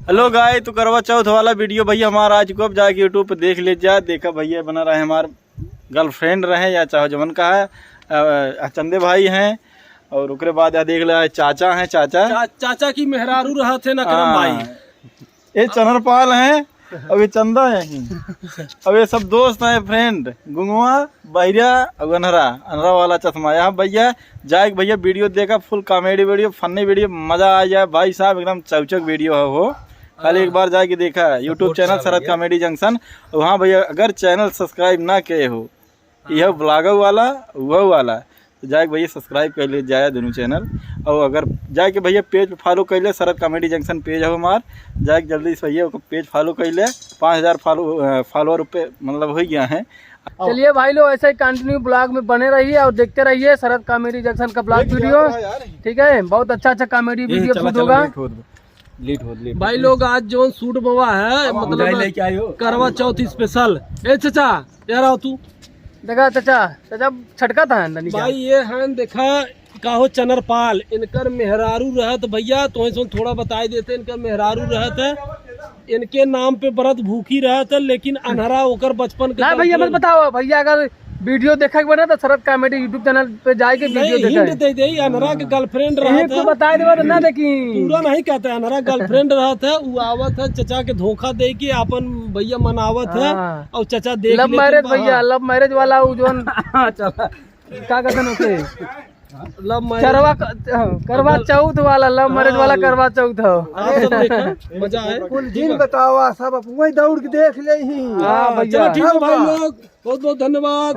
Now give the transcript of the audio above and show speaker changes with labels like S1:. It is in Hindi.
S1: हेलो गाय, तो करवा चौथ वाला वीडियो भैया हमारा आज को अब जाके यूट्यूब पे देख लीजिए। देखा भैया बना रहे हमारे गर्लफ्रेंड रहे या चाहे जमन का है, चंदे भाई हैं। और उसके बाद यह देख रहा है चाचा हैं, चाचा
S2: की मेहरारू रहा थे ना करम भाई।
S1: ये चनरपाल हैं और ये चंदा है और ये सब दोस्त हैं, फ्रेंड गुंगुआ बहिरा और अनहरा वाला चश्मा। यहाँ भैया जाए भैया वीडियो देखा, full comedy video, funny video, मजा आ जाए भाई साहब, एकदम चौचक वीडियो है वो। खाली एक बार जाके देखा यूट्यूब चैनल शरद कॉमेडी जंक्शन। वहाँ भैया अगर चैनल सब्सक्राइब ना किए हो, यह ब्लॉगर वाला वह वाला, तो जाके भैया सब्सक्राइब कर ले जाए दोनों चैनल। और अगर जाके भैया पेज पे फॉलो कर ले, शरद कॉमेडी जंक्शन पेज है हमार, जाके जल्दी से भैया पेज फॉलो कर ले। 5000 फॉलोअर पे मतलब हो गया है।
S2: चलिए भाई लोग ऐसे ही कंटिन्यू ब्लॉग में बने रहिए और देखते रहिए शरद कॉमेडी जंक्शन का ब्लॉग वीडियो। ठीक है, बहुत अच्छा अच्छा कॉमेडी वीडियो शूट होगा भाई लोग। आज जो शूट बवा है मतलब करवा चौथ स्पेशल। ए चाचा यार आओ तू देखा, चाचा छटका था भाई। ये हैं देखा काहो चनरपाल, इनकर मेहरारू रहत भैया, तो थोड़ा बताई देते। इनकर मेहरारू रहत है, इनके नाम पे व्रत भूखी रहत है, लेकिन अनहरा होकर बचपन का भैया मत बताओ भैया। अगर वीडियो देखा के बना तो शरद कॉमेडी यूट्यूब चैनल पे जाके वीडियो देखा है। अनहरा के गर्लफ्रेंड रहत है, बताई देवा तो ना देखी पूरा नहीं कहते। अनहरा गर्लफ्रेंड रहत है, वो आवत है चचा के धोखा दे के अपन भैया मनावत है। और चचा देख लव मैरिज भैया, लव मैरिज वाला वो जोन क्या कहते हैं करवा चौथ वाला, लव मैरिज वाला करवा चौथ हो। मजा है कुल दिन बतावा सब वही दौड़ के देख ले ही। हाँ भैया ठीक है भाई लोग, बहुत बहुत धन्यवाद।